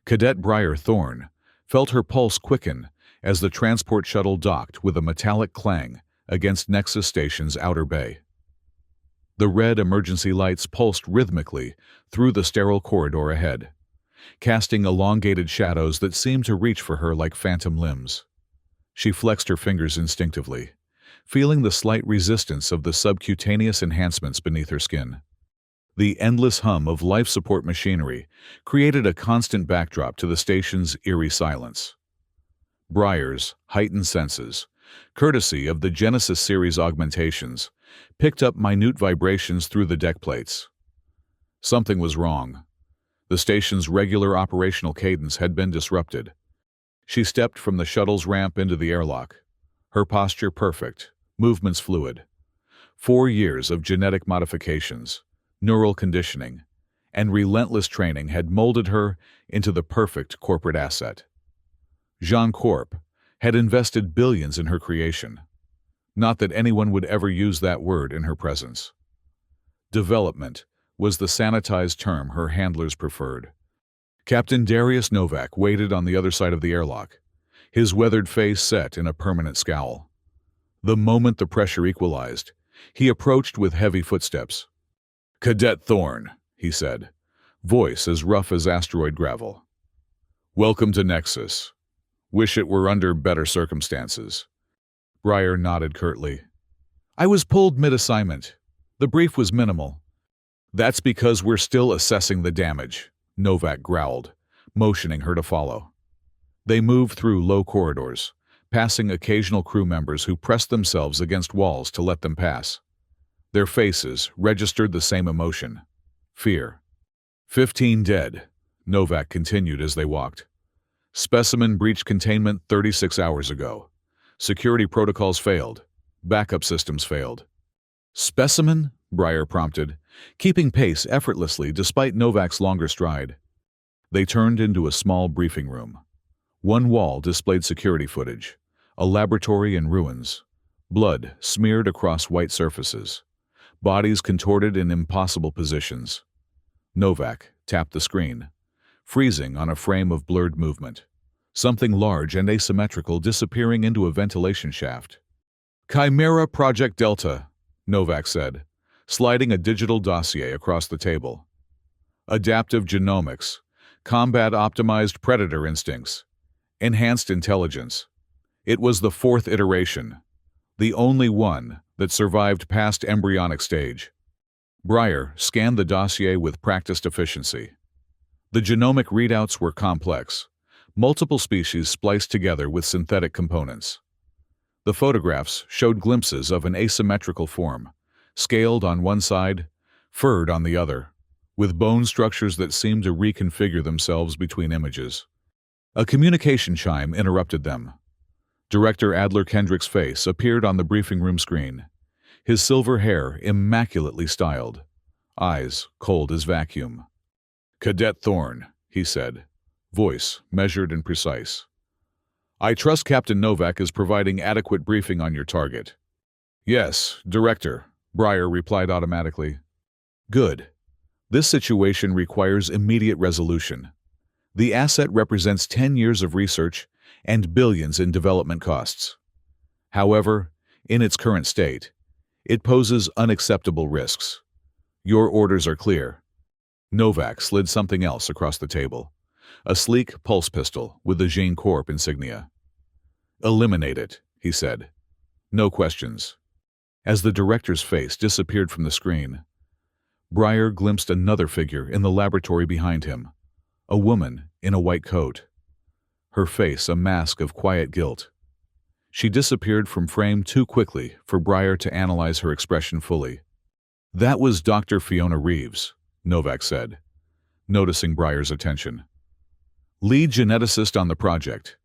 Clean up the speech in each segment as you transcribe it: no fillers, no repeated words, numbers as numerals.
Cadet Briar Thorne felt her pulse quicken as the transport shuttle docked with a metallic clang against Nexus Station's outer bay. The red emergency lights pulsed rhythmically through the sterile corridor ahead, casting elongated shadows that seemed to reach for her like phantom limbs. She flexed her fingers instinctively, feeling the slight resistance of the subcutaneous enhancements beneath her skin. The endless hum of life support machinery created a constant backdrop to the station's eerie silence. Briar's heightened senses, courtesy of the Genesis series augmentations, picked up minute vibrations through the deck plates. Something was wrong. The station's regular operational cadence had been disrupted. She stepped from the shuttle's ramp into the airlock, her posture perfect, movements fluid. 4 years of genetic modifications, neural conditioning, and relentless training had molded her into the perfect corporate asset. Jean Corp had invested billions in her creation. Not that anyone would ever use that word in her presence. Development was the sanitized term her handlers preferred. Captain Darius Novak waited on the other side of the airlock, his weathered face set in a permanent scowl. The moment the pressure equalized, he approached with heavy footsteps. "Cadet Thorne," he said, voice as rough as asteroid gravel. "Welcome to Nexus. Wish it were under better circumstances." Briar nodded curtly. "I was pulled mid-assignment. The brief was minimal." "That's because we're still assessing the damage," Novak growled, motioning her to follow. They moved through low corridors, passing occasional crew members who pressed themselves against walls to let them pass. Their faces registered the same emotion: fear. 15 dead, Novak continued as they walked. Specimen breached containment 36 hours ago. Security protocols failed. Backup systems failed. "Specimen?" Briar prompted, keeping pace effortlessly despite Novak's longer stride. They turned into a small briefing room. One wall displayed security footage, a laboratory in ruins, blood smeared across white surfaces, bodies contorted in impossible positions. Novak tapped the screen, freezing on a frame of blurred movement, something large and asymmetrical disappearing into a ventilation shaft. "Chimera Project Delta," Novak said, sliding a digital dossier across the table. "Adaptive genomics, combat-optimized predator instincts, enhanced intelligence. It was the 4th iteration, the only one that survived past embryonic stage." Briar scanned the dossier with practiced efficiency. The genomic readouts were complex, multiple species spliced together with synthetic components. The photographs showed glimpses of an asymmetrical form, scaled on one side, furred on the other, with bone structures that seemed to reconfigure themselves between images. A communication chime interrupted them. Director Adler Kendrick's face appeared on the briefing room screen, his silver hair immaculately styled, eyes cold as vacuum. "Cadet Thorne," he said, voice measured and precise. "I trust Captain Novak is providing adequate briefing on your target." "Yes, Director," Briar replied automatically. "Good. This situation requires immediate resolution. The asset represents 10 years of research and billions in development costs. However, in its current state, it poses unacceptable risks. Your orders are clear." Novak slid something else across the table, a sleek pulse pistol with the Jean Corp insignia. "Eliminate it," he said. "No questions." As the director's face disappeared from the screen, Briar glimpsed another figure in the laboratory behind him, a woman in a white coat. Her face a mask of quiet guilt. She disappeared from frame too quickly for Briar to analyze her expression fully. "That was Dr. Fiona Reeves," Novak said, noticing Briar's attention. "Lead geneticist on the project.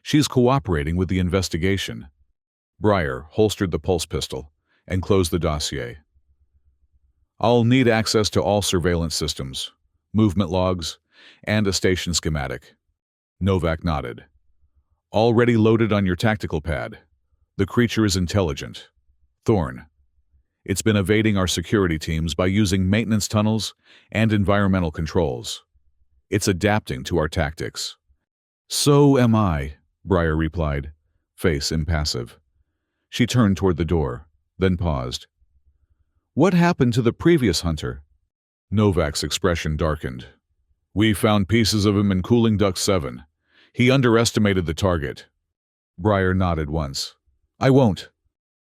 She's cooperating with the investigation." Briar holstered the pulse pistol and closed the dossier. "I'll need access to all surveillance systems, movement logs, and a station schematic." Novak nodded. "Already loaded on your tactical pad. The creature is intelligent. Thorne. It's been evading our security teams by using maintenance tunnels and environmental controls. It's adapting to our tactics. So am I, Briar replied, face impassive. She turned toward the door, then paused. What happened to the previous hunter? Novak's expression darkened. We found pieces of him in Cooling Duct 7. He underestimated the target. Briar nodded once. I won't.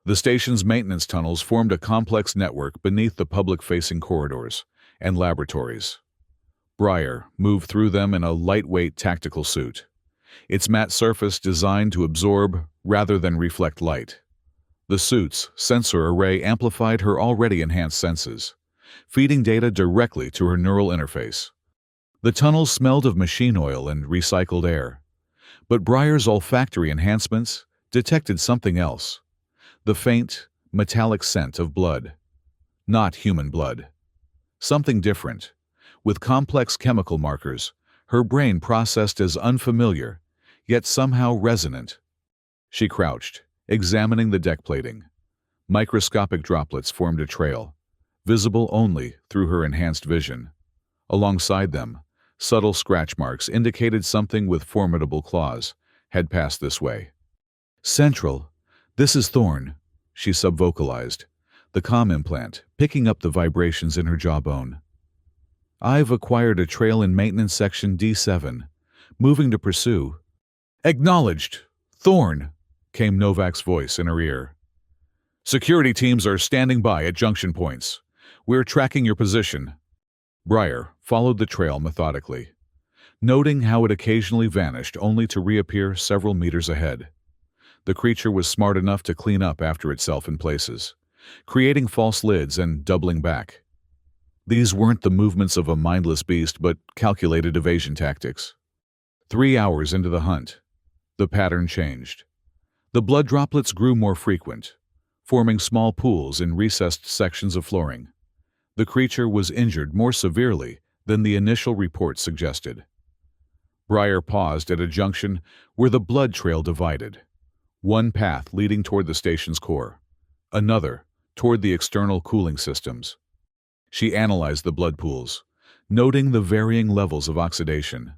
The station's maintenance tunnels formed a complex network beneath the public-facing corridors and laboratories. Briar moved through them in a lightweight tactical suit, its matte surface designed to absorb rather than reflect light. The suit's sensor array amplified her already enhanced senses, feeding data directly to her neural interface. The tunnels smelled of machine oil and recycled air, but Briar's olfactory enhancements detected something else. The faint, metallic scent of blood. Not human blood. Something different. With complex chemical markers, her brain processed as unfamiliar, yet somehow resonant. She crouched, examining the deck plating. Microscopic droplets formed a trail, visible only through her enhanced vision. Alongside them, subtle scratch marks indicated something with formidable claws had passed this way. Central, this is Thorn, she subvocalized, the comm implant picking up the vibrations in her jawbone. I've acquired a trail in Maintenance Section D7, moving to pursue. Acknowledged, Thorn, came Novak's voice in her ear. Security teams are standing by at junction points. We're tracking your position. Briar followed the trail methodically, noting how it occasionally vanished only to reappear several meters ahead. The creature was smart enough to clean up after itself in places, creating false lids and doubling back. These weren't the movements of a mindless beast, but calculated evasion tactics. 3 hours into the hunt, the pattern changed. The blood droplets grew more frequent, forming small pools in recessed sections of flooring. The creature was injured more severely than the initial report suggested. Briar paused at a junction where the blood trail divided. One path leading toward the station's core, another toward the external cooling systems. She analyzed the blood pools, noting the varying levels of oxidation.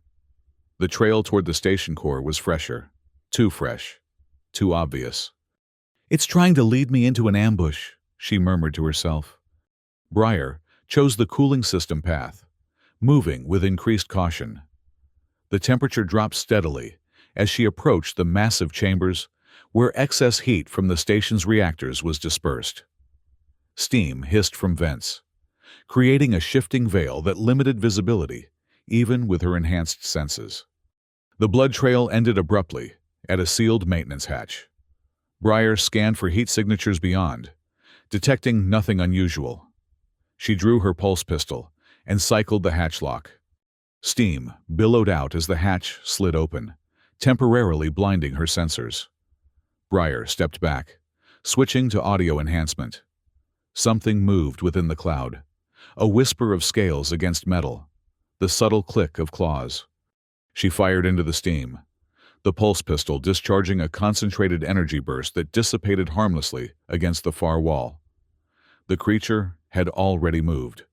The trail toward the station core was fresher, too fresh, too obvious. It's trying to lead me into an ambush, she murmured to herself. Briar chose the cooling system path, moving with increased caution. The temperature dropped steadily as she approached the massive chambers where excess heat from the station's reactors was dispersed. Steam hissed from vents, creating a shifting veil that limited visibility, even with her enhanced senses. The blood trail ended abruptly at a sealed maintenance hatch. Briar scanned for heat signatures beyond, detecting nothing unusual. She drew her pulse pistol and cycled the hatch lock. Steam billowed out as the hatch slid open, temporarily blinding her sensors. Briar stepped back, switching to audio enhancement. Something moved within the cloud, a whisper of scales against metal, the subtle click of claws. She fired into the steam, the pulse pistol discharging a concentrated energy burst that dissipated harmlessly against the far wall. The creature had already moved.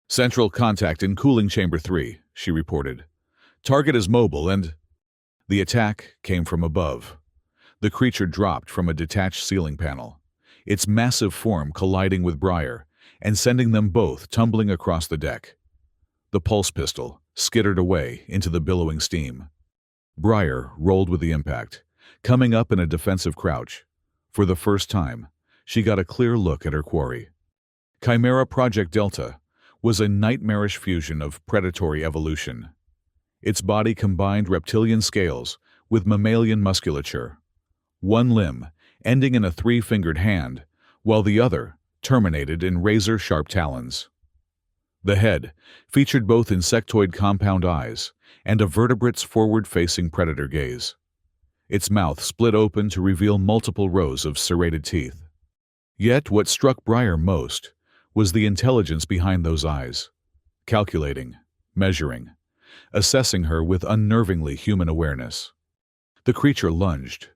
Central contact in Cooling Chamber 3, she reported. Target is mobile and... The attack came from above. The creature dropped from a detached ceiling panel, its massive form colliding with Briar and sending them both tumbling across the deck. The pulse pistol skittered away into the billowing steam. Briar rolled with the impact, coming up in a defensive crouch. For the first time, she got a clear look at her quarry. Chimera Project Delta was a nightmarish fusion of predatory evolution. Its body combined reptilian scales with mammalian musculature. One limb ending in a 3-fingered hand, while the other terminated in razor-sharp talons. The head featured both insectoid compound eyes and a vertebrate's forward-facing predator gaze. Its mouth split open to reveal multiple rows of serrated teeth. Yet what struck Briar most was the intelligence behind those eyes, calculating, measuring, assessing her with unnervingly human awareness. The creature lunged.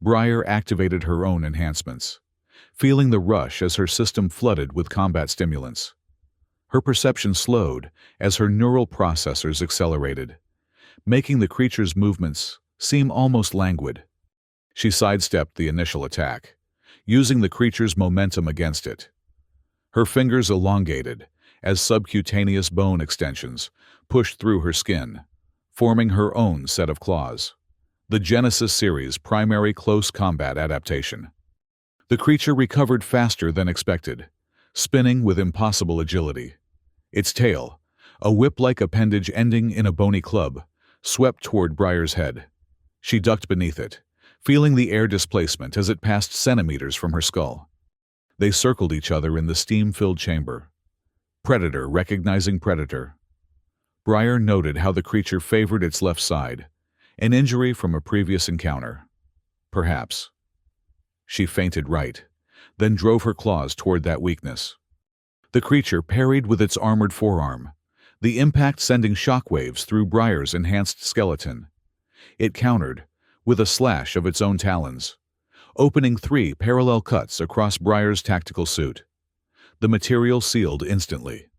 Briar activated her own enhancements, feeling the rush as her system flooded with combat stimulants. Her perception slowed as her neural processors accelerated, making the creature's movements seem almost languid. She sidestepped the initial attack, using the creature's momentum against it. Her fingers elongated as subcutaneous bone extensions pushed through her skin, forming her own set of claws. The Genesis series' primary close combat adaptation. The creature recovered faster than expected, spinning with impossible agility. Its tail, a whip-like appendage ending in a bony club, swept toward Briar's head. She ducked beneath it, feeling the air displacement as it passed centimeters from her skull. They circled each other in the steam-filled chamber. Predator recognizing predator. Briar noted how the creature favored its left side, an injury from a previous encounter. Perhaps. She feinted right, then drove her claws toward that weakness. The creature parried with its armored forearm, the impact sending shockwaves through Briar's enhanced skeleton. It countered, with a slash of its own talons, opening 3 parallel cuts across Briar's tactical suit. The material sealed instantly,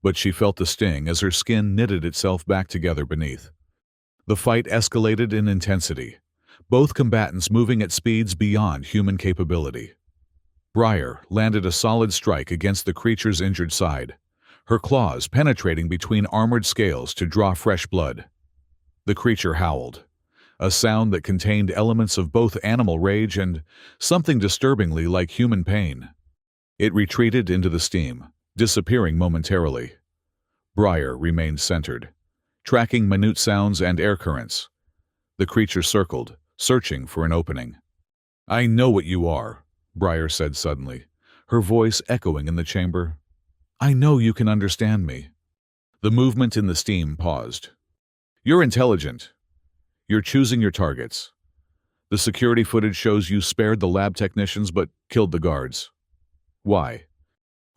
but she felt the sting as her skin knitted itself back together beneath. The fight escalated in intensity, both combatants moving at speeds beyond human capability. Briar landed a solid strike against the creature's injured side, her claws penetrating between armored scales to draw fresh blood. The creature howled, a sound that contained elements of both animal rage and something disturbingly like human pain. It retreated into the steam, disappearing momentarily. Briar remained centered, tracking minute sounds and air currents. The creature circled, searching for an opening. "I know what you are," Briar said suddenly, her voice echoing in the chamber. "I know you can understand me." The movement in the steam paused. "You're intelligent. You're choosing your targets. The security footage shows you spared the lab technicians but killed the guards. Why?"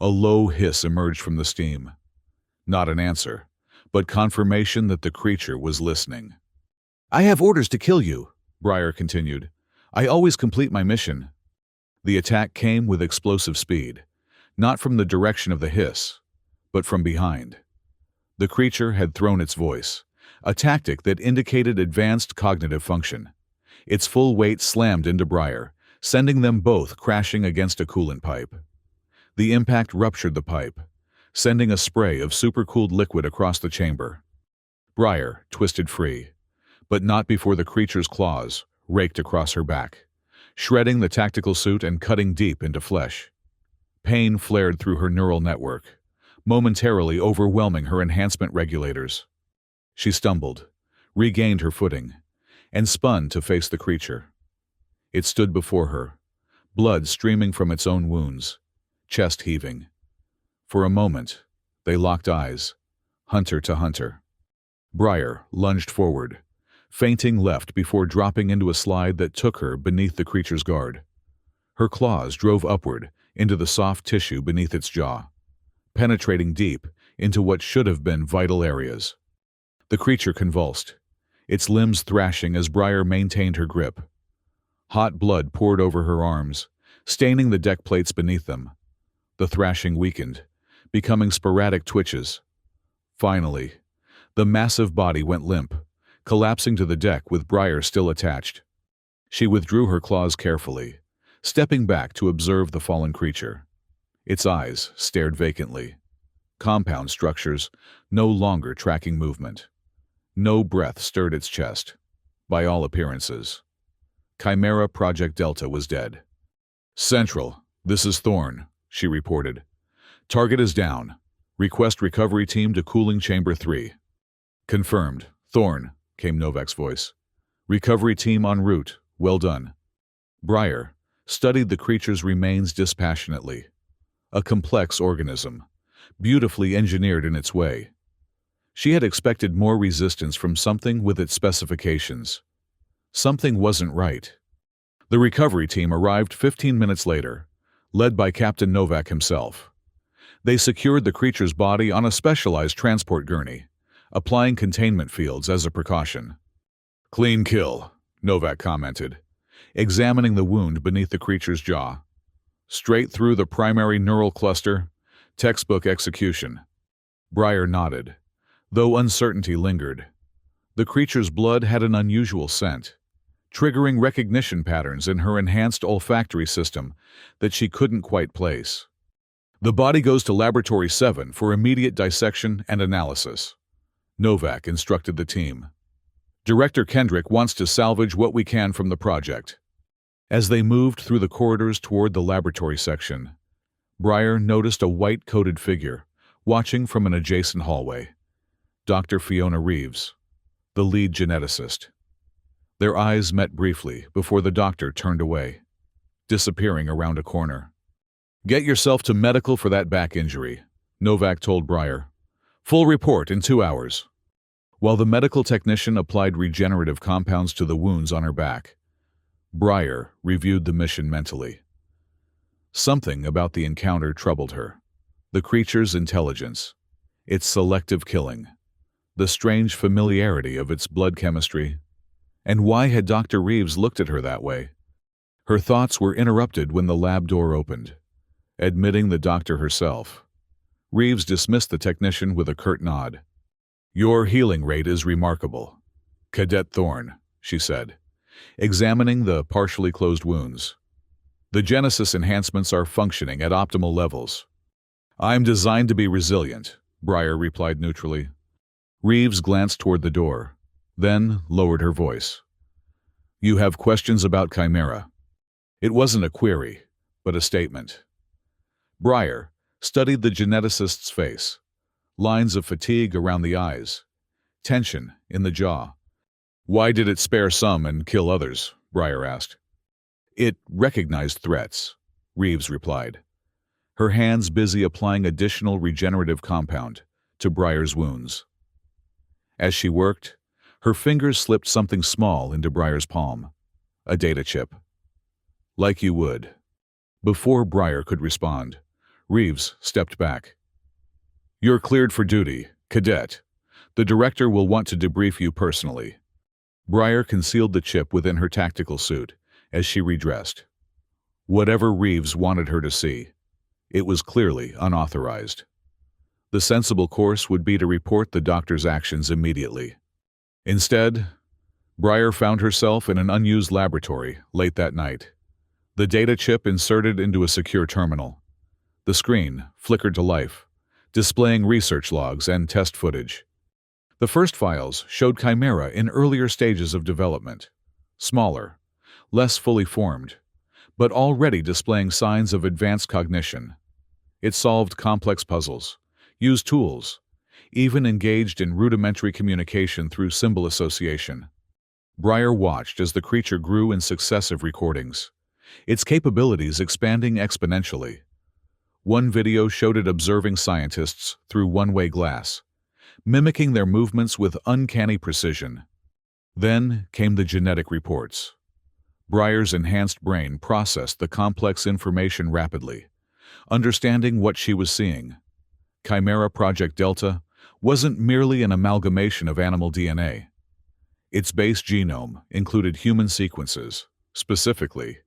A low hiss emerged from the steam. Not an answer, but confirmation that the creature was listening. "I have orders to kill you," Briar continued. "I always complete my mission." The attack came with explosive speed, not from the direction of the hiss, but from behind. The creature had thrown its voice, a tactic that indicated advanced cognitive function. Its full weight slammed into Briar, sending them both crashing against a coolant pipe. The impact ruptured the pipe, sending a spray of supercooled liquid across the chamber. Briar twisted free, but not before the creature's claws raked across her back, shredding the tactical suit and cutting deep into flesh. Pain flared through her neural network, momentarily overwhelming her enhancement regulators. She stumbled, regained her footing, and spun to face the creature. It stood before her, blood streaming from its own wounds, chest heaving. For a moment, they locked eyes, hunter to hunter. Briar lunged forward, feinting left before dropping into a slide that took her beneath the creature's guard. Her claws drove upward into the soft tissue beneath its jaw, penetrating deep into what should have been vital areas. The creature convulsed, its limbs thrashing as Briar maintained her grip. Hot blood poured over her arms, staining the deck plates beneath them. The thrashing weakened, becoming sporadic twitches. Finally, the massive body went limp, collapsing to the deck with Briar still attached. She withdrew her claws carefully, stepping back to observe the fallen creature. Its eyes stared vacantly, compound structures no longer tracking movement. No breath stirred its chest. By all appearances, Chimera Project Delta was dead. "Central, this is Thorn," she reported. "Target is down. Request recovery team to cooling chamber 3. "Confirmed. Thorn," came Novak's voice. "Recovery team en route. Well done." Briar studied the creature's remains dispassionately. A complex organism, beautifully engineered in its way. She had expected more resistance from something with its specifications. Something wasn't right. The recovery team arrived 15 minutes later, led by Captain Novak himself. They secured the creature's body on a specialized transport gurney, applying containment fields as a precaution. "Clean kill," Novak commented, examining the wound beneath the creature's jaw. "Straight through the primary neural cluster, textbook execution." Breyer nodded, though uncertainty lingered. The creature's blood had an unusual scent, triggering recognition patterns in her enhanced olfactory system that she couldn't quite place. The body goes to Laboratory 7 for immediate dissection and analysis, Novak instructed the team. Director Kendrick wants to salvage what we can from the project. As they moved through the corridors toward the laboratory section, Breyer noticed a white-coated figure watching from an adjacent hallway. Dr. Fiona Reeves, the lead geneticist. Their eyes met briefly before the doctor turned away, disappearing around a corner. "Get yourself to medical for that back injury," Novak told Breyer. "Full report in 2 hours." While the medical technician applied regenerative compounds to the wounds on her back, Breyer reviewed the mission mentally. Something about the encounter troubled her. The creature's intelligence, its selective killing, the strange familiarity of its blood chemistry. And why had Dr. Reeves looked at her that way? Her thoughts were interrupted when the lab door opened, admitting the doctor herself. Reeves dismissed the technician with a curt nod. "Your healing rate is remarkable, Cadet Thorne," she said, examining the partially closed wounds. "The Genesis enhancements are functioning at optimal levels." "I'm designed to be resilient," Breyer replied neutrally. Reeves glanced toward the door, then lowered her voice. "You have questions about Chimera?" It wasn't a query, but a statement. Breyer studied the geneticist's face, lines of fatigue around the eyes, tension in the jaw. "Why did it spare some and kill others?" Breyer asked. "It recognized threats," Reeves replied, her hands busy applying additional regenerative compound to Breyer's wounds. As she worked, her fingers slipped something small into Breyer's palm, a data chip. "Like you would." Before Breyer could respond, Reeves stepped back. "You're cleared for duty, Cadet. The director will want to debrief you personally." Breyer concealed the chip within her tactical suit as she redressed. Whatever Reeves wanted her to see, it was clearly unauthorized. The sensible course would be to report the doctor's actions immediately. Instead, Breyer found herself in an unused laboratory late that night, the data chip inserted into a secure terminal. The screen flickered to life, displaying research logs and test footage. The first files showed Chimera in earlier stages of development, smaller, less fully formed, but already displaying signs of advanced cognition. It solved complex puzzles, used tools, even engaged in rudimentary communication through symbol association. Breyer watched as the creature grew in successive recordings, its capabilities expanding exponentially. One video showed it observing scientists through one-way glass, mimicking their movements with uncanny precision. Then came the genetic reports. Breyer's enhanced brain processed the complex information rapidly, understanding what she was seeing. Chimera Project Delta wasn't merely an amalgamation of animal DNA. Its base genome included human sequences, specifically,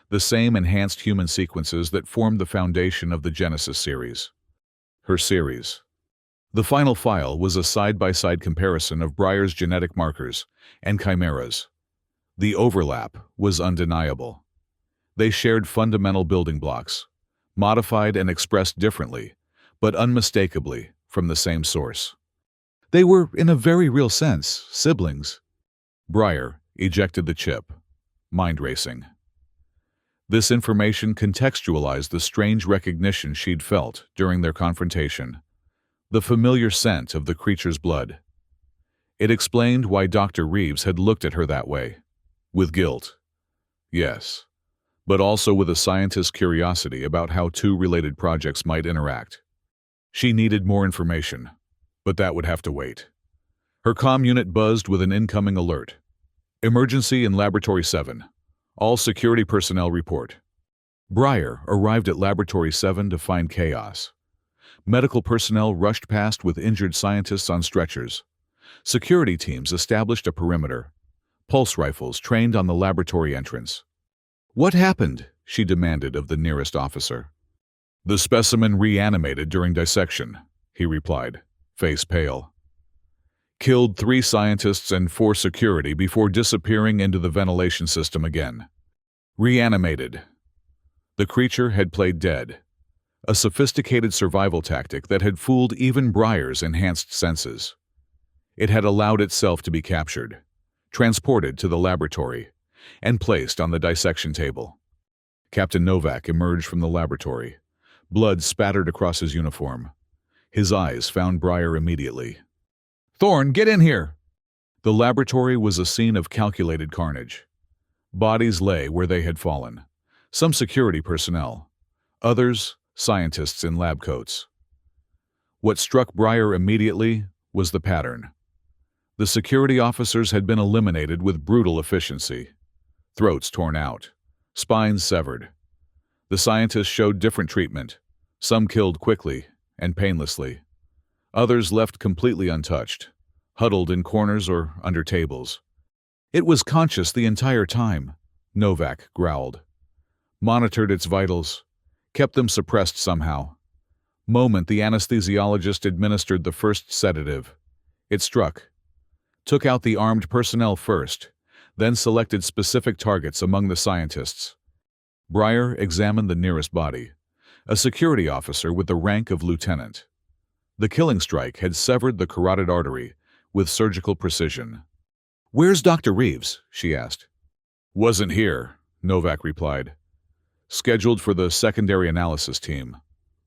the same enhanced human sequences that formed the foundation of the Genesis series. Her series. The final file was a side-by-side comparison of Breyer's genetic markers and Chimera's. The overlap was undeniable. They shared fundamental building blocks, modified and expressed differently, but unmistakably from the same source. They were, in a very real sense, siblings. Breyer ejected the chip, mind racing. This information contextualized the strange recognition she'd felt during their confrontation, the familiar scent of the creature's blood. It explained why Dr. Reeves had looked at her that way. With guilt, yes, but also with a scientist's curiosity about how two related projects might interact. She needed more information, but that would have to wait. Her comm unit buzzed with an incoming alert. "Emergency in Laboratory 7. All security personnel report." Breyer arrived at Laboratory 7 to find chaos. Medical personnel rushed past with injured scientists on stretchers. Security teams established a perimeter. Pulse rifles trained on the laboratory entrance. "What happened?" she demanded of the nearest officer. "The specimen reanimated during dissection," he replied, face pale. Killed 3 scientists and 4 security before disappearing into the ventilation system again. Reanimated. The creature had played dead, a sophisticated survival tactic that had fooled even Breyer's enhanced senses. It had allowed itself to be captured, transported to the laboratory, and placed on the dissection table. Captain Novak emerged from the laboratory. Blood spattered across his uniform. His eyes found Breyer immediately. "Thorne, get in here!" The laboratory was a scene of calculated carnage. Bodies lay where they had fallen. Some security personnel. Others, scientists in lab coats. What struck Breyer immediately was the pattern. The security officers had been eliminated with brutal efficiency. Throats torn out. Spines severed. The scientists showed different treatment. Some killed quickly and painlessly. Others left completely untouched, huddled in corners or under tables. "It was conscious the entire time," Novak growled. "Monitored its vitals, kept them suppressed somehow. Moment the anesthesiologist administered the first sedative, it struck. Took out the armed personnel first, then selected specific targets among the scientists." Breyer examined the nearest body, a security officer with the rank of lieutenant. The killing strike had severed the carotid artery with surgical precision. "Where's Dr. Reeves?" she asked. "Wasn't here," Novak replied. "Scheduled for the secondary analysis team.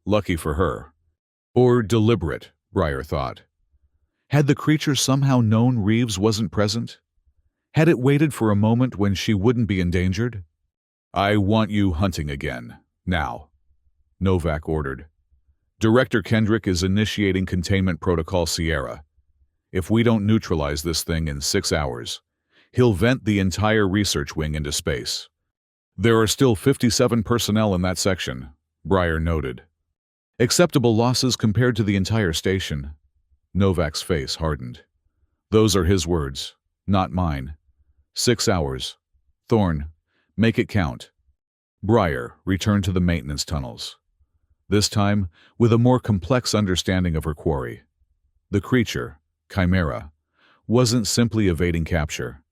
Lucky for her." Or deliberate, Breyer thought. Had the creature somehow known Reeves wasn't present? Had it waited for a moment when she wouldn't be endangered? "I want you hunting again, now," Novak ordered. "Director Kendrick is initiating Containment Protocol Sierra. If we don't neutralize this thing in 6 hours, he'll vent the entire research wing into space." "There are still 57 personnel in that section," Breyer noted. "Acceptable losses compared to the entire station." Novak's face hardened. "Those are his words, not mine. 6 hours. Thorne, make it count." Breyer returned to the maintenance tunnels, this time with a more complex understanding of her quarry. The creature, Chimera, wasn't simply evading capture.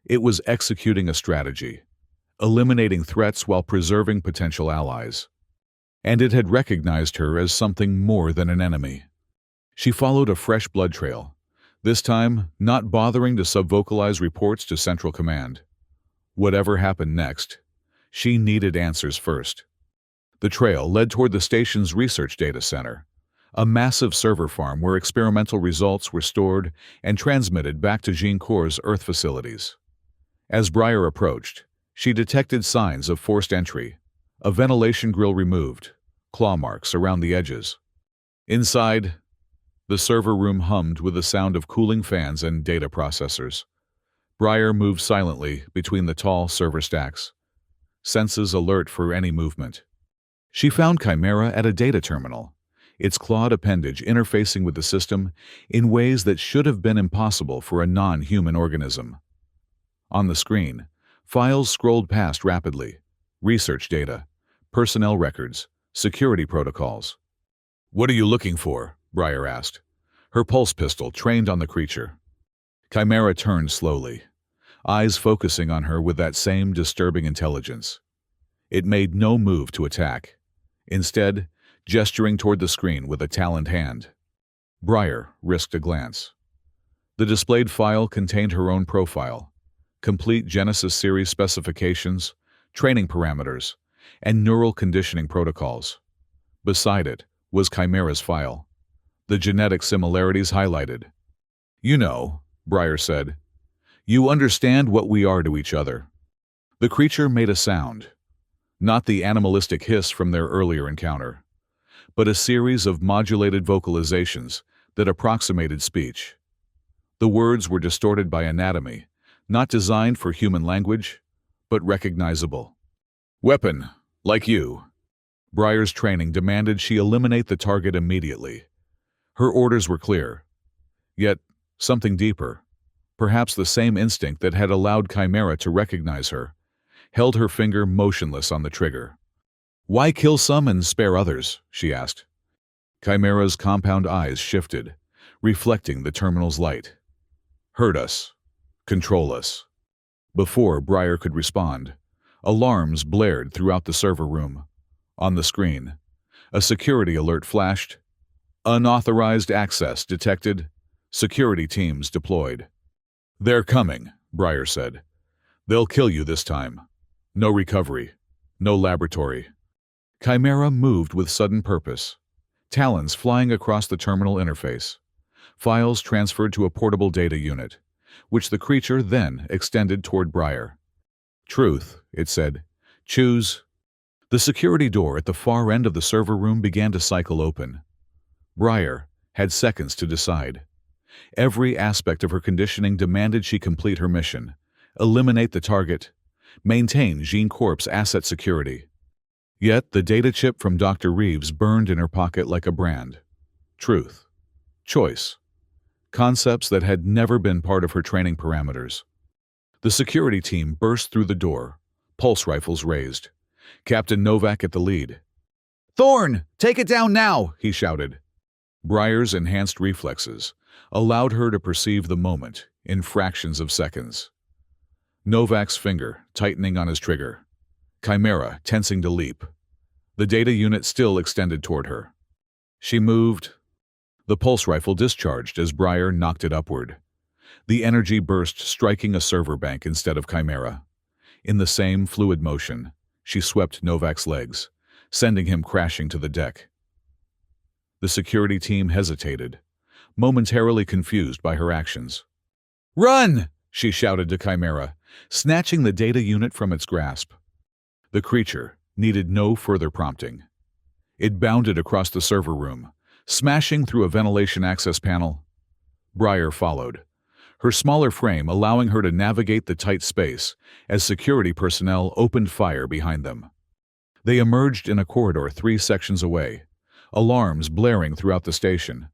It was executing a strategy, eliminating threats while preserving potential allies. And it had recognized her as something more than an enemy. She followed a fresh blood trail, this time not bothering to subvocalize reports to Central Command. Whatever happened next, she needed answers first. The trail led toward the station's research data center, a massive server farm where experimental results were stored and transmitted back to Jean Corps' Earth facilities. As Breyer approached, she detected signs of forced entry, a ventilation grill removed, claw marks around the edges. Inside, the server room hummed with the sound of cooling fans and data processors. Breyer moved silently between the tall server stacks, senses alert for any movement. She found Chimera at a data terminal, its clawed appendage interfacing with the system in ways that should have been impossible for a non-human organism. On the screen, files scrolled past rapidly: research data, personnel records, security protocols. "What are you looking for?" Breyer asked, her pulse pistol trained on the creature. Chimera turned slowly, eyes focusing on her with that same disturbing intelligence. It made no move to attack, instead gesturing toward the screen with a taloned hand. Breyer risked a glance. The displayed file contained her own profile, complete Genesis series specifications, training parameters, and neural conditioning protocols. Beside it was Chimera's file, the genetic similarities highlighted. "You know," Breyer said, "you understand what we are to each other." The creature made a sound, not the animalistic hiss from their earlier encounter, but a series of modulated vocalizations that approximated speech. The words were distorted by anatomy, not designed for human language, but recognizable. "Weapon, like you." Breyer's training demanded she eliminate the target immediately. Her orders were clear. Yet, something deeper, perhaps the same instinct that had allowed Chimera to recognize her, held her finger motionless on the trigger. "Why kill some and spare others?" she asked. Chimera's compound eyes shifted, reflecting the terminal's light. Hurt us. Control us. Before Briar could respond, alarms blared throughout the server room. On the screen, a security alert flashed. Unauthorized access detected. Security teams deployed. They're coming, Briar said. They'll kill you this time. No recovery. No laboratory. Chimera moved with sudden purpose. Talons flying across the terminal interface. Files transferred to a portable data unit, which the creature then extended toward Briar. Truth, it said. Choose. The security door at the far end of the server room began to cycle open. Briar had seconds to decide. Every aspect of her conditioning demanded she complete her mission, eliminate the target, maintain Jean Corp's asset security. Yet the data chip from Dr. Reeves burned in her pocket like a brand. Truth. Choice. Concepts that had never been part of her training parameters. The security team burst through the door, pulse rifles raised. Captain Novak at the lead. "Thorn, take it down now!" he shouted. Briar's enhanced reflexes allowed her to perceive the moment in fractions of seconds. Novak's finger tightening on his trigger. Chimera tensing to leap. The data unit still extended toward her. She moved. The pulse rifle discharged as Briar knocked it upward. The energy burst striking a server bank instead of Chimera. In the same fluid motion, she swept Novak's legs, sending him crashing to the deck. The security team hesitated, momentarily confused by her actions. "Run!" she shouted to Chimera, snatching the data unit from its grasp. The creature needed no further prompting. It bounded across the server room, smashing through a ventilation access panel. Briar followed, her smaller frame allowing her to navigate the tight space as security personnel opened fire behind them. They emerged in a corridor 3 sections away, alarms blaring throughout the station.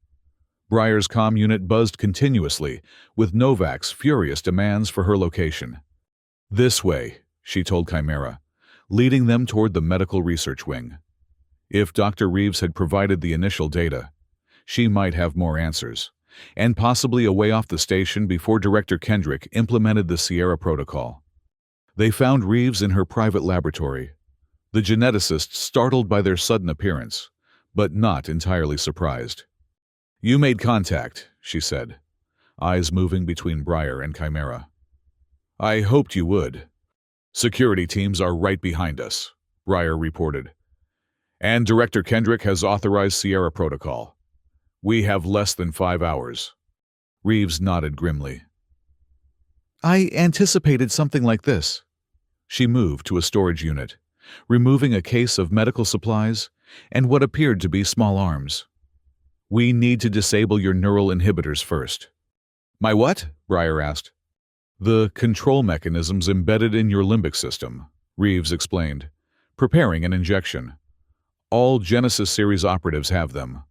Briar's comm unit buzzed continuously, with Novak's furious demands for her location. "This way," she told Chimera, leading them toward the medical research wing. If Dr. Reeves had provided the initial data, she might have more answers, and possibly a way off the station before Director Kendrick implemented the Sierra Protocol. They found Reeves in her private laboratory, the geneticist startled by their sudden appearance, but not entirely surprised. "You made contact," she said, eyes moving between Briar and Chimera. "I hoped you would. Security teams are right behind us," Briar reported. "And Director Kendrick has authorized Sierra Protocol. We have less than 5 hours." Reeves nodded grimly. "I anticipated something like this." She moved to a storage unit, removing a case of medical supplies and what appeared to be small arms. "We need to disable your neural inhibitors first." "My what?" Briar asked. "The control mechanisms embedded in your limbic system," Reeves explained, preparing an injection. "All Genesis series operatives have them.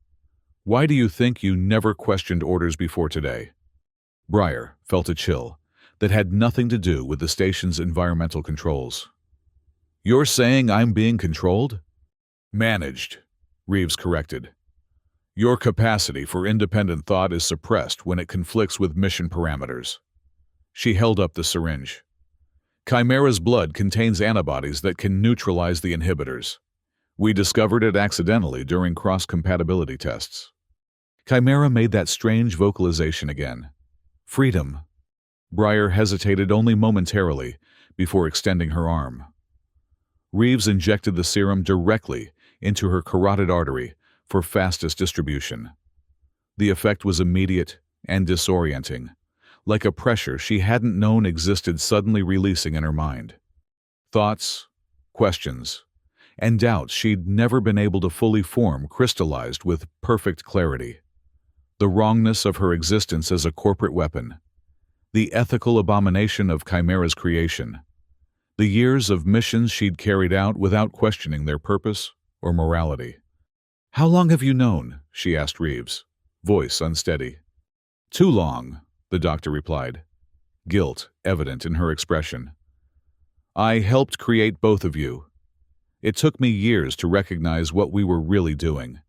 Why do you think you never questioned orders before today?" Briar felt a chill that had nothing to do with the station's environmental controls. "You're saying I'm being controlled?" "Managed," Reeves corrected. "Your capacity for independent thought is suppressed when it conflicts with mission parameters." She held up the syringe. "Chimera's blood contains antibodies that can neutralize the inhibitors. We discovered it accidentally during cross-compatibility tests." Chimera made that strange vocalization again. "Freedom." Briar hesitated only momentarily before extending her arm. Reeves injected the serum directly into her carotid artery for fastest distribution. The effect was immediate and disorienting, like a pressure she hadn't known existed suddenly releasing in her mind. Thoughts, questions, and doubts she'd never been able to fully form crystallized with perfect clarity. The wrongness of her existence as a corporate weapon, the ethical abomination of Chimera's creation, the years of missions she'd carried out without questioning their purpose or morality. "How long have you known?" she asked Reeves, voice unsteady. "Too long," the doctor replied, guilt evident in her expression. "I helped create both of you. It took me years to recognize what we were really doing,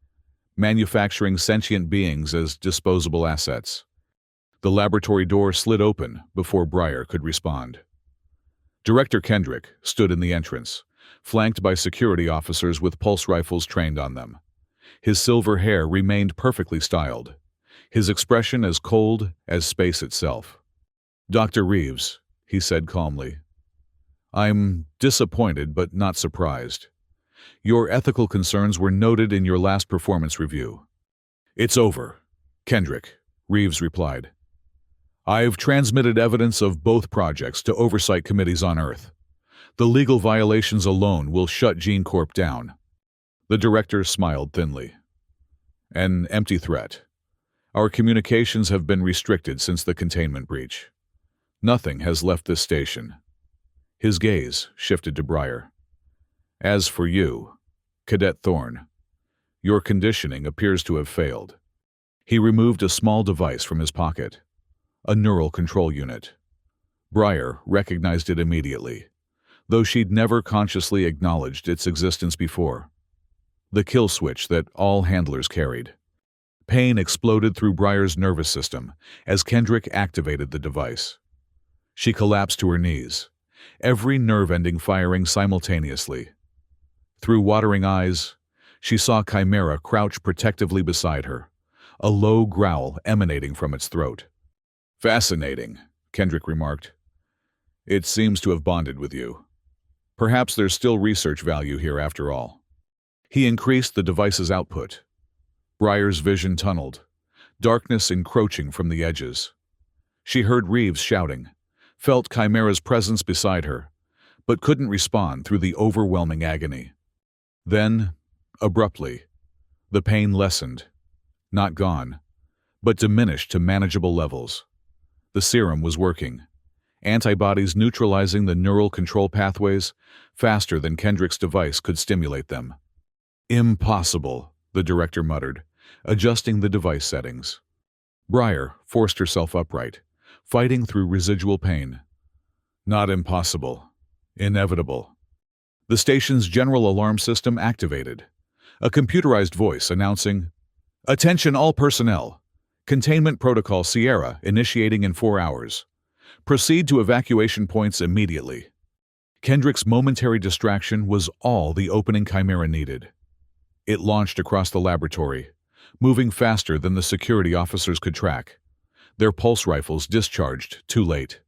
manufacturing sentient beings as disposable assets. The laboratory door slid open before Breyer could respond. Director Kendrick stood in the entrance, flanked by security officers with pulse rifles trained on them. His silver hair remained perfectly styled, his expression as cold as space itself. "Dr. Reeves," he said calmly, "I'm disappointed but not surprised. Your ethical concerns were noted in your last performance review." "It's over, Kendrick," Reeves replied. "I've transmitted evidence of both projects to oversight committees on Earth. The legal violations alone will shut Gene Corp down." The director smiled thinly. "An empty threat. Our communications have been restricted since the containment breach. Nothing has left this station." His gaze shifted to Breyer. "As for you, Cadet Thorne, your conditioning appears to have failed." He removed a small device from his pocket, a neural control unit. Breyer recognized it immediately, though she'd never consciously acknowledged its existence before. The kill switch that all handlers carried. Pain exploded through Breyer's nervous system as Kendrick activated the device. She collapsed to her knees, every nerve ending firing simultaneously. Through watering eyes, she saw Chimera crouch protectively beside her, a low growl emanating from its throat. "Fascinating," Kendrick remarked. "It seems to have bonded with you. Perhaps there's still research value here after all." He increased the device's output. Breyer's vision tunneled, darkness encroaching from the edges. She heard Reeves shouting, felt Chimera's presence beside her, but couldn't respond through the overwhelming agony. Then, abruptly, the pain lessened, not gone, but diminished to manageable levels. The serum was working, antibodies neutralizing the neural control pathways faster than Kendrick's device could stimulate them. "Impossible," the director muttered, adjusting the device settings. Breyer forced herself upright, fighting through residual pain. "Not impossible. Inevitable." The station's general alarm system activated, a computerized voice announcing, "Attention all personnel. Containment Protocol Sierra initiating in 4 hours. Proceed to evacuation points immediately." Kendrick's momentary distraction was all the opening Chimera needed. It launched across the laboratory, moving faster than the security officers could track. Their pulse rifles discharged too late.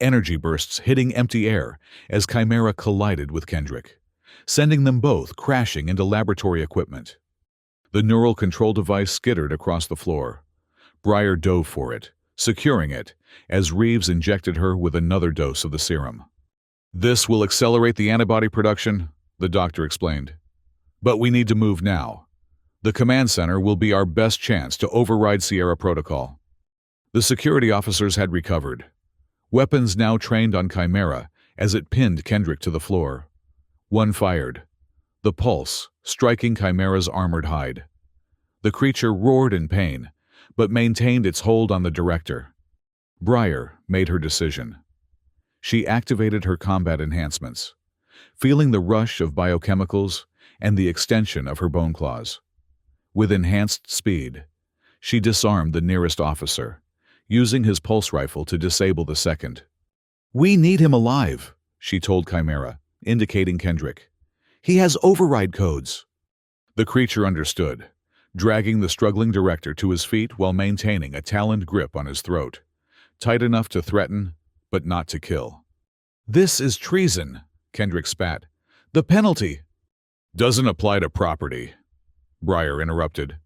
Energy bursts hitting empty air as Chimera collided with Kendrick, sending them both crashing into laboratory equipment. The neural control device skittered across the floor. Breyer dove for it, securing it, as Reeves injected her with another dose of the serum. "This will accelerate the antibody production," the doctor explained. "But we need to move now. The command center will be our best chance to override Sierra Protocol." The security officers had recovered, weapons now trained on Chimera as it pinned Kendrick to the floor. One fired, the pulse striking Chimera's armored hide. The creature roared in pain, but maintained its hold on the director. Breyer made her decision. She activated her combat enhancements, feeling the rush of biochemicals and the extension of her bone claws. With enhanced speed, she disarmed the nearest officer, using his pulse rifle to disable the second. "We need him alive," she told Chimera, indicating Kendrick. "He has override codes." The creature understood, dragging the struggling director to his feet while maintaining a taloned grip on his throat, tight enough to threaten, but not to kill. "This is treason," Kendrick spat. "The penalty—" "Doesn't apply to property," Breyer interrupted.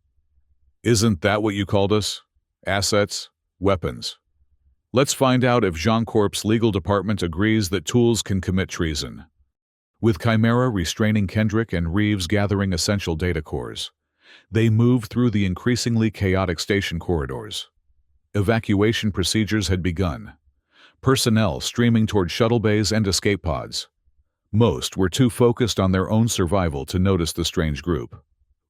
"Isn't that what you called us? Assets? Weapons? Let's find out if Jean Corp's legal department agrees that tools can commit treason." With Chimera restraining Kendrick and Reeves gathering essential data cores, they moved through the increasingly chaotic station corridors. Evacuation procedures had begun, personnel streaming toward shuttle bays and escape pods. Most were too focused on their own survival to notice the strange group,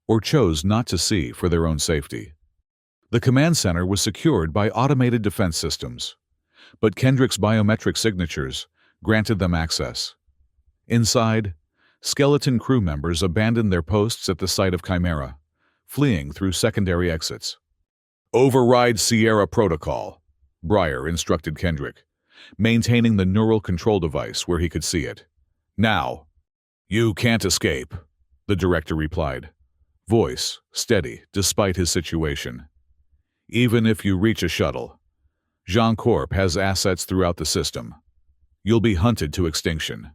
or chose not to see for their own safety. The command center was secured by automated defense systems, but Kendrick's biometric signatures granted them access. Inside, skeleton crew members abandoned their posts at the sight of Chimera, fleeing through secondary exits. "Override Sierra Protocol," Breyer instructed Kendrick, maintaining the neural control device where he could see it. "Now." "You can't escape," the director replied, voice steady despite his situation. "Even if you reach a shuttle, Jean Corp has assets throughout the system. You'll be hunted to extinction."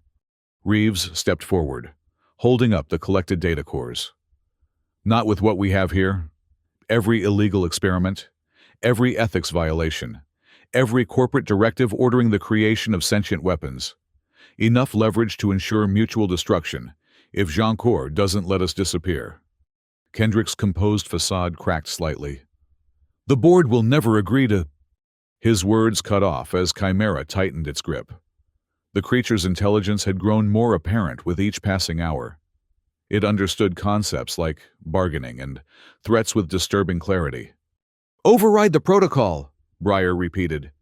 Reeves stepped forward, holding up the collected data cores. "Not with what we have here. Every illegal experiment, every ethics violation, every corporate directive ordering the creation of sentient weapons. Enough leverage to ensure mutual destruction if Jean Corp doesn't let us disappear." Kendrick's composed facade cracked slightly. "The board will never agree to—" His words cut off as Chimera tightened its grip. The creature's intelligence had grown more apparent with each passing hour. It understood concepts like bargaining and threats with disturbing clarity. "Override the protocol," Breyer repeated,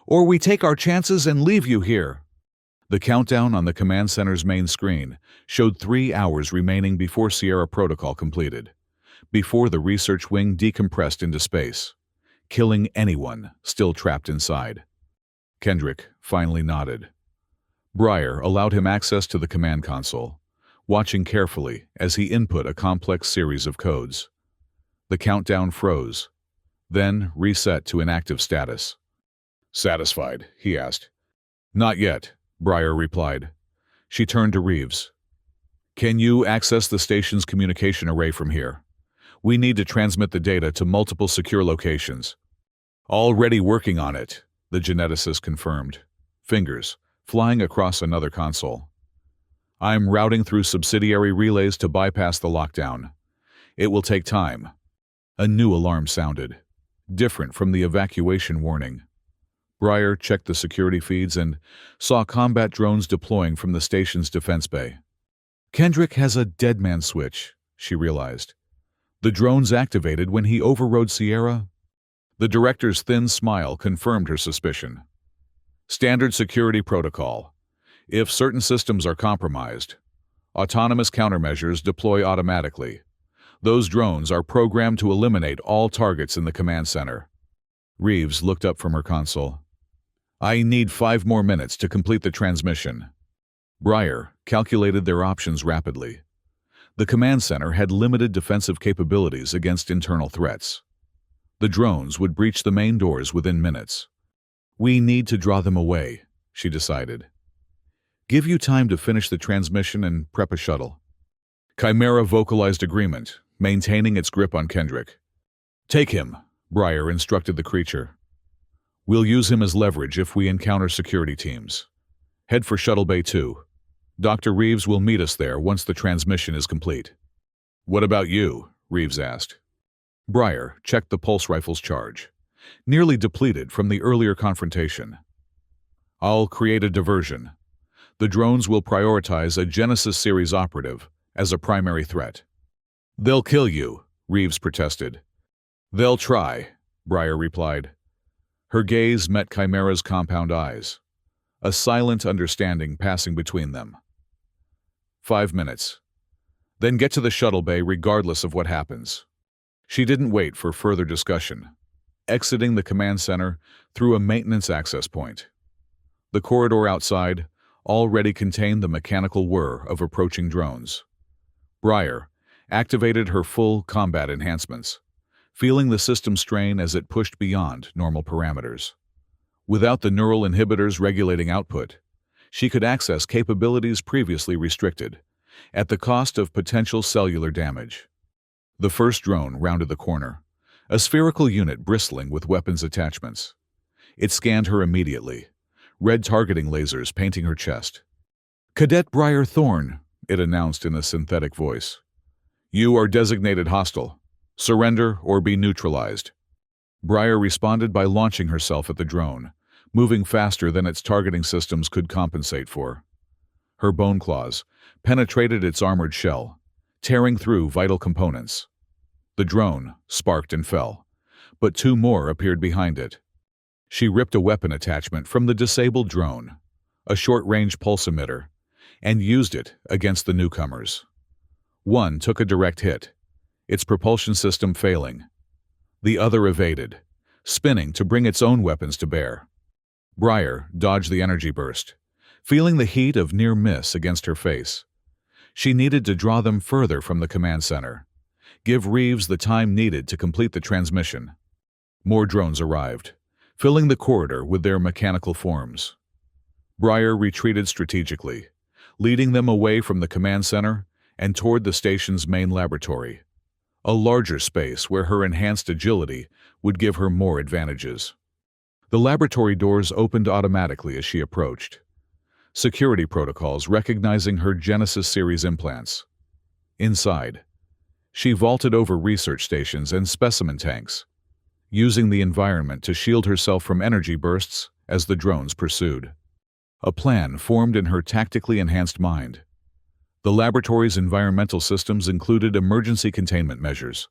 "or we take our chances and leave you here." The countdown on the command center's main screen showed 3 hours remaining before Sierra Protocol completed, before the research wing decompressed into space, killing anyone still trapped inside. Kendrick finally nodded. Breyer allowed him access to the command console, watching carefully as he input a complex series of codes. The countdown froze, then reset to inactive status. "Satisfied?" he asked. "Not yet," Breyer replied. She turned to Reeves. "Can you access the station's communication array from here? We need to transmit the data to multiple secure locations." "Already working on it," the geneticist confirmed, fingers flying across another console. "I'm routing through subsidiary relays to bypass the lockdown. It will take time." A new alarm sounded, different from the evacuation warning. Breyer checked the security feeds and saw combat drones deploying from the station's defense bay. "Kendrick has a dead man switch," she realized. "The drones activated when he overrode Sierra?" The director's thin smile confirmed her suspicion. "Standard security protocol. If certain systems are compromised, autonomous countermeasures deploy automatically. Those drones are programmed to eliminate all targets in the command center." Reeves looked up from her console. "I need 5 more minutes to complete the transmission." Breyer calculated their options rapidly. The command center had limited defensive capabilities against internal threats. The drones would breach the main doors within minutes. "We need to draw them away," she decided. "Give you time to finish the transmission and prep a shuttle." Chimera vocalized agreement, maintaining its grip on Kendrick. "Take him," Breyer instructed the creature. "We'll use him as leverage if we encounter security teams. Head for Shuttle Bay 2. Dr. Reeves will meet us there once the transmission is complete." "What about you?" Reeves asked. Breyer checked the pulse rifle's charge, nearly depleted from the earlier confrontation. "I'll create a diversion. The drones will prioritize a Genesis series operative as a primary threat." "They'll kill you," Reeves protested. "They'll try," Breyer replied. Her gaze met Chimera's compound eyes, a silent understanding passing between them. 5 minutes. Then get to the shuttle bay regardless of what happens." She didn't wait for further discussion, exiting the command center through a maintenance access point. The corridor outside already contained the mechanical whir of approaching drones. Breyer activated her full combat enhancements, feeling the system strain as it pushed beyond normal parameters. Without the neural inhibitors regulating output, she could access capabilities previously restricted, at the cost of potential cellular damage. The first drone rounded the corner, a spherical unit bristling with weapons attachments. It scanned her immediately, red targeting lasers painting her chest. "Cadet Breyer Thorne," it announced in a synthetic voice. "You are designated hostile. Surrender or be neutralized." Breyer responded by launching herself at the drone, moving faster than its targeting systems could compensate for. Her bone claws penetrated its armored shell, tearing through vital components. The drone sparked and fell, but 2 more appeared behind it. She ripped a weapon attachment from the disabled drone, a short-range pulse emitter, and used it against the newcomers. One took a direct hit, its propulsion system failing. The other evaded, spinning to bring its own weapons to bear. Briar dodged the energy burst, feeling the heat of near miss against her face. She needed to draw them further from the command center, give Reeves the time needed to complete the transmission. More drones arrived, filling the corridor with their mechanical forms. Briar retreated strategically, leading them away from the command center and toward the station's main laboratory, a larger space where her enhanced agility would give her more advantages. The laboratory doors opened automatically as she approached, security protocols recognizing her Genesis series implants. Inside, she vaulted over research stations and specimen tanks, using the environment to shield herself from energy bursts as the drones pursued. A plan formed in her tactically enhanced mind. The laboratory's environmental systems included emergency containment measures,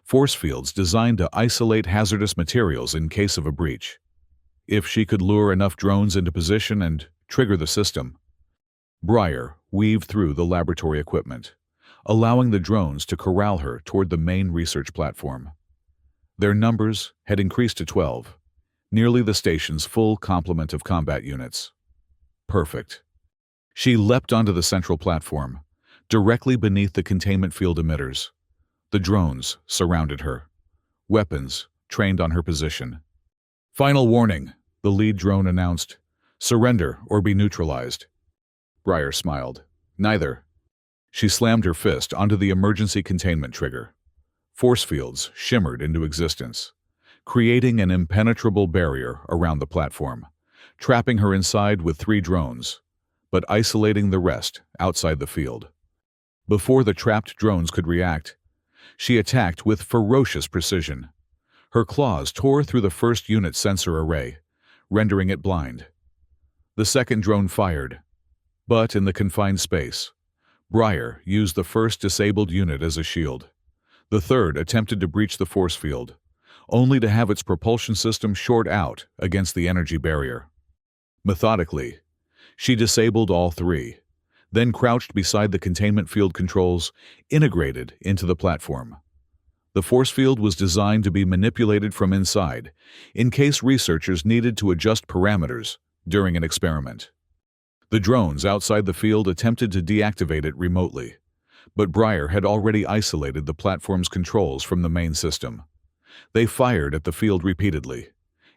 force fields designed to isolate hazardous materials in case of a breach. If she could lure enough drones into position and trigger the system, Briar weaved through the laboratory equipment, allowing the drones to corral her toward the main research platform. Their numbers had increased to 12, nearly the station's full complement of combat units. Perfect. She leapt onto the central platform, directly beneath the containment field emitters. The drones surrounded her, weapons trained on her position. "Final warning," the lead drone announced. "Surrender or be neutralized." Briar smiled. "Neither." She slammed her fist onto the emergency containment trigger. Force fields shimmered into existence, creating an impenetrable barrier around the platform, trapping her inside with 3 drones, but isolating the rest outside the field. Before the trapped drones could react, she attacked with ferocious precision. Her claws tore through the first unit's sensor array, rendering it blind. The second drone fired, but in the confined space, Briar used the first disabled unit as a shield. The third attempted to breach the force field, only to have its propulsion system short out against the energy barrier. Methodically, she disabled all 3, then crouched beside the containment field controls integrated into the platform. The force field was designed to be manipulated from inside, in case researchers needed to adjust parameters during an experiment. The drones outside the field attempted to deactivate it remotely, but Briar had already isolated the platform's controls from the main system. They fired at the field repeatedly,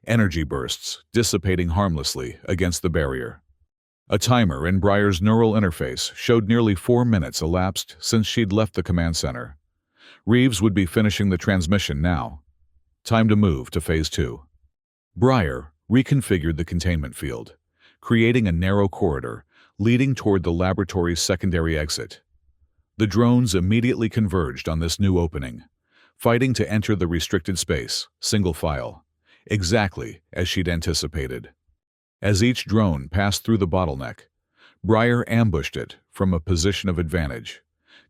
energy bursts dissipating harmlessly against the barrier. A timer in Briar's neural interface showed nearly 4 minutes elapsed since she'd left the command center. Reeves would be finishing the transmission now. Time to move to Phase 2. Briar reconfigured the containment field, creating a narrow corridor leading toward the laboratory's secondary exit. The drones immediately converged on this new opening, fighting to enter the restricted space, single file, exactly as she'd anticipated. As each drone passed through the bottleneck, Briar ambushed it from a position of advantage,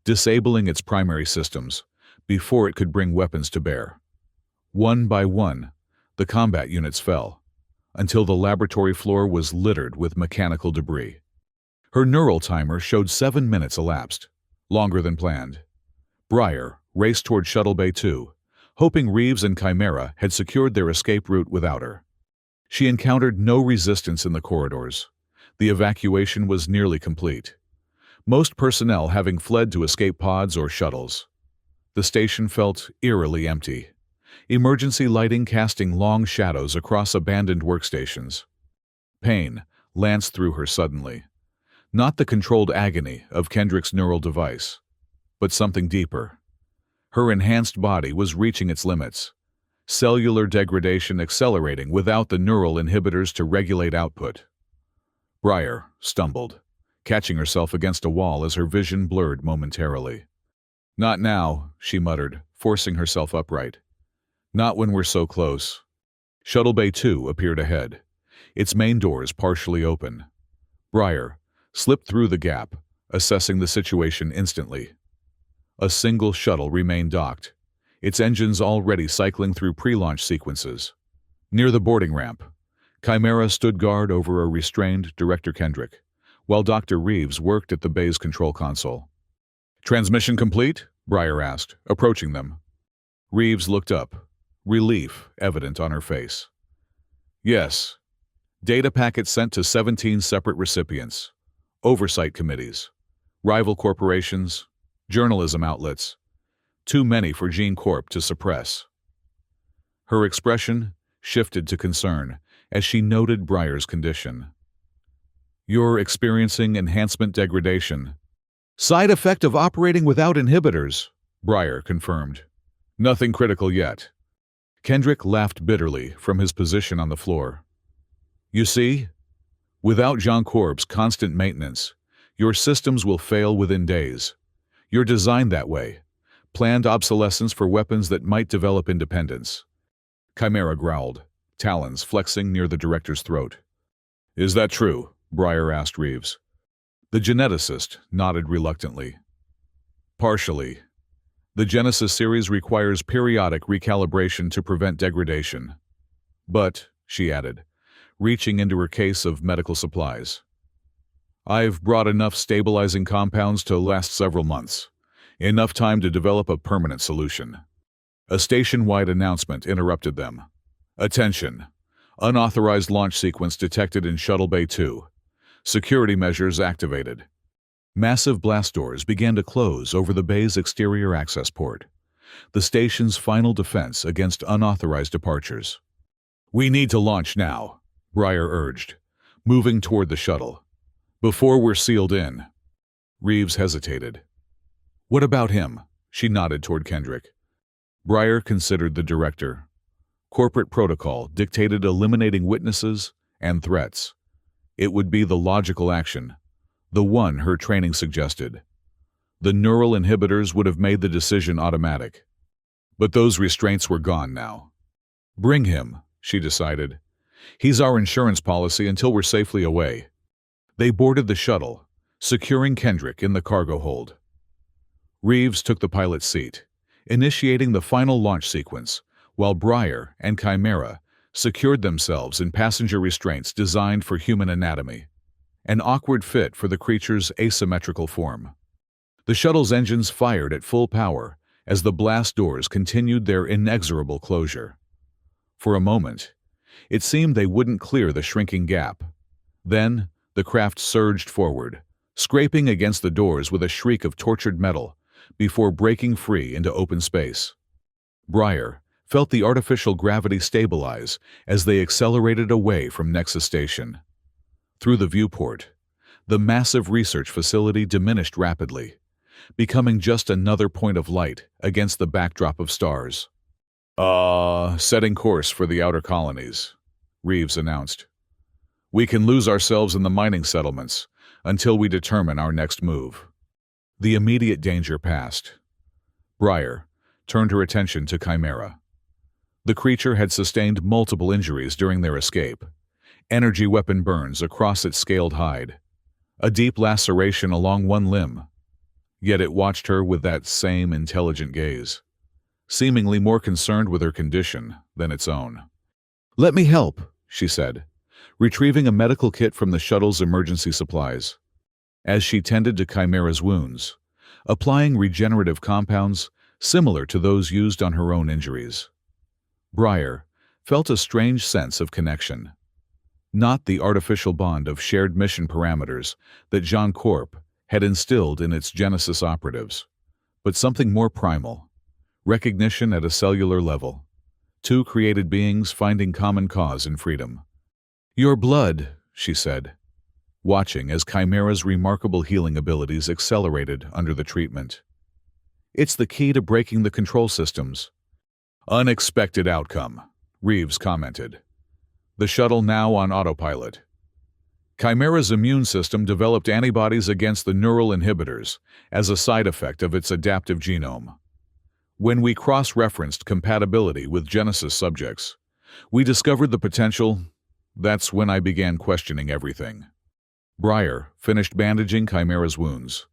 disabling its primary systems before it could bring weapons to bear. One by one, the combat units fell, until the laboratory floor was littered with mechanical debris. Her neural timer showed 7 minutes elapsed, longer than planned. Briar raced toward Shuttle Bay 2, hoping Reeves and Chimera had secured their escape route without her. She encountered no resistance in the corridors. The evacuation was nearly complete, most personnel having fled to escape pods or shuttles. The station felt eerily empty, emergency lighting casting long shadows across abandoned workstations. Pain lanced through her suddenly. Not the controlled agony of Kendrick's neural device, but something deeper. Her enhanced body was reaching its limits, cellular degradation accelerating without the neural inhibitors to regulate output. Briar stumbled, catching herself against a wall as her vision blurred momentarily. "Not now," she muttered, forcing herself upright. "Not when we're so close." Shuttle Bay 2 appeared ahead, its main doors partially open. Briar slipped through the gap, assessing the situation instantly. A single shuttle remained docked, its engines already cycling through pre-launch sequences. Near the boarding ramp, Chimera stood guard over a restrained Director Kendrick, while Dr. Reeves worked at the bay's control console. "Transmission complete, Breyer asked, approaching them. Reeves looked up, relief evident on her face. Yes. Data packets sent to 17 separate recipients, oversight committees, rival corporations, journalism outlets. Too many for Gene Corp to suppress. Her expression shifted to concern as she noted Breyer's condition. You're experiencing enhancement degradation. Side effect of operating without inhibitors, Breyer confirmed. Nothing critical yet. Kendrick laughed bitterly from his position on the floor. You see, without Jean Corb's constant maintenance, your systems will fail within days. You're designed that way. Planned obsolescence for weapons that might develop independence. Chimera growled, talons flexing near the director's throat. Is that true? Breyer asked Reeves. The geneticist nodded reluctantly. Partially. The Genesis series requires periodic recalibration to prevent degradation. But, she added, reaching into her case of medical supplies, I've brought enough stabilizing compounds to last several months. Enough time to develop a permanent solution. A station-wide announcement interrupted them. Attention! Unauthorized launch sequence detected in Shuttle Bay 2. Security measures activated. Massive blast doors began to close over the bay's exterior access port, the station's final defense against unauthorized departures. We need to launch now, Breyer urged, moving toward the shuttle. Before we're sealed in. Reeves hesitated. What about him? She nodded toward Kendrick. Breyer considered the director. Corporate protocol dictated eliminating witnesses and threats. It would be the logical action, the one her training suggested. The neural inhibitors would have made the decision automatic. But those restraints were gone now. Bring him, she decided. He's our insurance policy until we're safely away. They boarded the shuttle, securing Kendrick in the cargo hold. Reeves took the pilot's seat, initiating the final launch sequence, while Breyer and Chimera secured themselves in passenger restraints designed for human anatomy, an awkward fit for the creature's asymmetrical form. The shuttle's engines fired at full power as the blast doors continued their inexorable closure. For a moment, it seemed they wouldn't clear the shrinking gap. Then, the craft surged forward, scraping against the doors with a shriek of tortured metal before breaking free into open space. Breyer felt the artificial gravity stabilize as they accelerated away from Nexus Station. Through the viewport, the massive research facility diminished rapidly, becoming just another point of light against the backdrop of stars. Setting course for the outer colonies, Reeves announced. We can lose ourselves in the mining settlements until we determine our next move. The immediate danger passed. Breyer turned her attention to Chimera. The creature had sustained multiple injuries during their escape. Energy weapon burns across its scaled hide. A deep laceration along one limb. Yet it watched her with that same intelligent gaze, seemingly more concerned with her condition than its own. Let me help, she said, retrieving a medical kit from the shuttle's emergency supplies. As she tended to Chimera's wounds, applying regenerative compounds similar to those used on her own injuries. Breyer felt a strange sense of connection. Not the artificial bond of shared mission parameters that Jean Corp had instilled in its Genesis operatives, but something more primal, recognition at a cellular level. Two created beings finding common cause in freedom. Your blood, she said, watching as Chimera's remarkable healing abilities accelerated under the treatment. It's the key to breaking the control systems. Unexpected outcome, Reeves commented. The shuttle now on autopilot. Chimera's immune system developed antibodies against the neural inhibitors as a side effect of its adaptive genome. When we cross-referenced compatibility with Genesis subjects, we discovered the potential. That's when I began questioning everything. Breyer finished bandaging Chimera's wounds,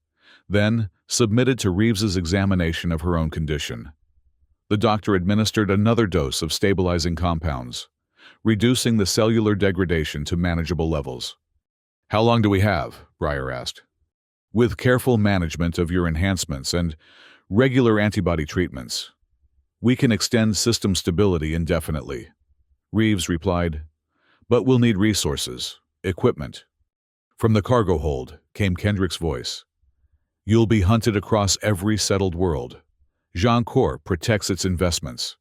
then submitted to Reeves's examination of her own condition. The doctor administered another dose of stabilizing compounds, reducing the cellular degradation to manageable levels. How long do we have? Breyer asked. With careful management of your enhancements and Regular antibody treatments. We can extend system stability indefinitely. Reeves replied, but we'll need resources, equipment. From the cargo hold came Kendrick's voice. You'll be hunted across every settled world. Jean Corp protects its investments.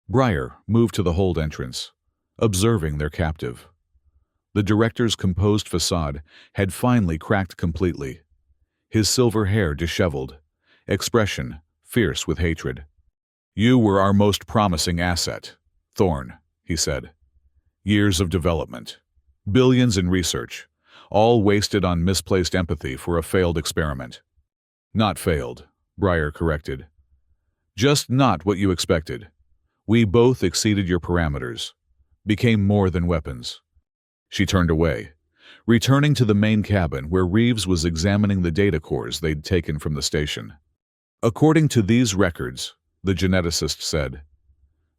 Breyer moved to the hold entrance, observing their captive. The director's composed facade had finally cracked completely. His silver hair disheveled, expression fierce with hatred. You were our most promising asset, Thorne, he said. Years of development, billions in research, all wasted on misplaced empathy for a failed experiment. Not failed, Breyer corrected. Just not what you expected. We both exceeded your parameters, became more than weapons. She turned away, returning to the main cabin where Reeves was examining the data cores they'd taken from the station. According to these records, the geneticist said,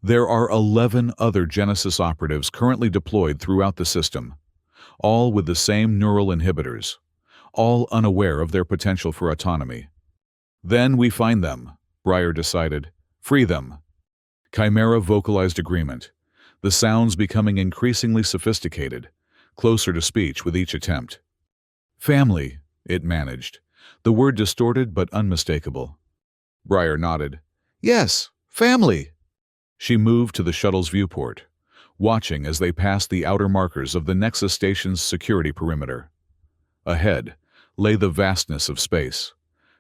there are 11 other Genesis operatives currently deployed throughout the system, all with the same neural inhibitors, all unaware of their potential for autonomy. Then we find them, Breyer decided. Free them. Chimera vocalized agreement, the sounds becoming increasingly sophisticated, closer to speech with each attempt. Family, it managed, the word distorted but unmistakable. Breyer nodded. Yes, family. She moved to the shuttle's viewport, watching as they passed the outer markers of the Nexus station's security perimeter. Ahead lay the vastness of space,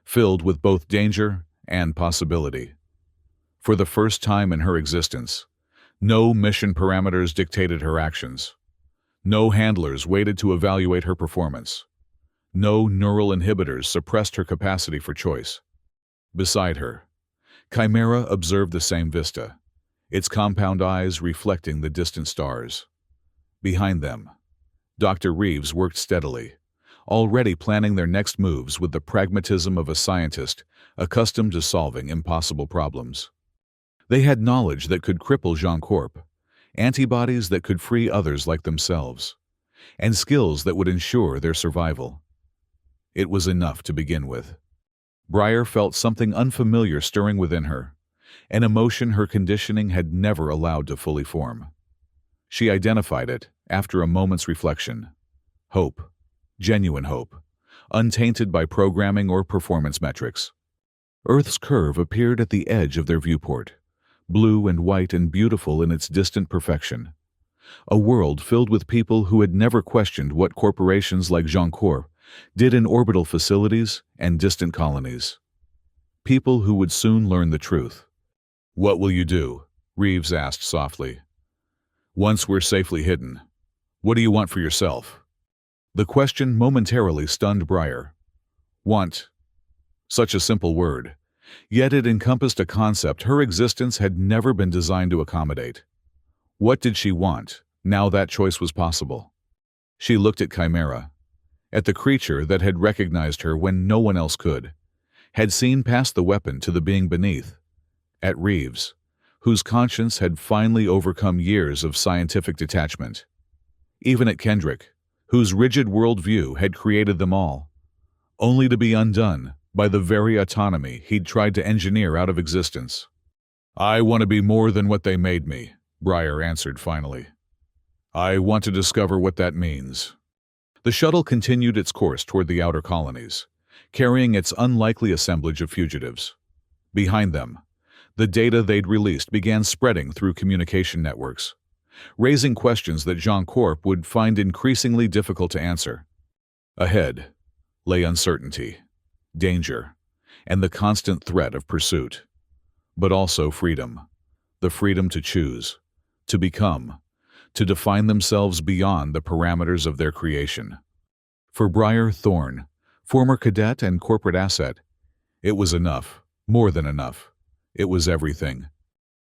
filled with both danger and possibility. For the first time in her existence, no mission parameters dictated her actions. No handlers waited to evaluate her performance. No neural inhibitors suppressed her capacity for choice. Beside her, Chimera observed the same vista, its compound eyes reflecting the distant stars. Behind them, Dr. Reeves worked steadily, already planning their next moves with the pragmatism of a scientist accustomed to solving impossible problems. They had knowledge that could cripple Jean Corp, antibodies that could free others like themselves, and skills that would ensure their survival. It was enough to begin with. Breyer felt something unfamiliar stirring within her, an emotion her conditioning had never allowed to fully form. She identified it after a moment's reflection. Hope, genuine hope, untainted by programming or performance metrics. Earth's curve appeared at the edge of their viewport, blue and white and beautiful in its distant perfection. A world filled with people who had never questioned what corporations like Jean Corp did in orbital facilities and distant colonies. People who would soon learn the truth. What will you do? Reeves asked softly. Once we're safely hidden, what do you want for yourself? The question momentarily stunned Breyer. Want. Such a simple word, yet it encompassed a concept her existence had never been designed to accommodate. What did she want, now that choice was possible? She looked at Chimera, at the creature that had recognized her when no one else could, had seen past the weapon to the being beneath, at Reeves, whose conscience had finally overcome years of scientific detachment, even at Kendrick, whose rigid worldview had created them all, only to be undone by the very autonomy he'd tried to engineer out of existence. I want to be more than what they made me, Breyer answered finally. I want to discover what that means. The shuttle continued its course toward the outer colonies, carrying its unlikely assemblage of fugitives. Behind them, the data they'd released began spreading through communication networks, raising questions that Jean Corp would find increasingly difficult to answer. Ahead lay uncertainty, danger, and the constant threat of pursuit, but also freedom, the freedom to choose, to become, to define themselves beyond the parameters of their creation. For Breyer Thorne, former cadet and corporate asset, it was enough, more than enough. It was everything.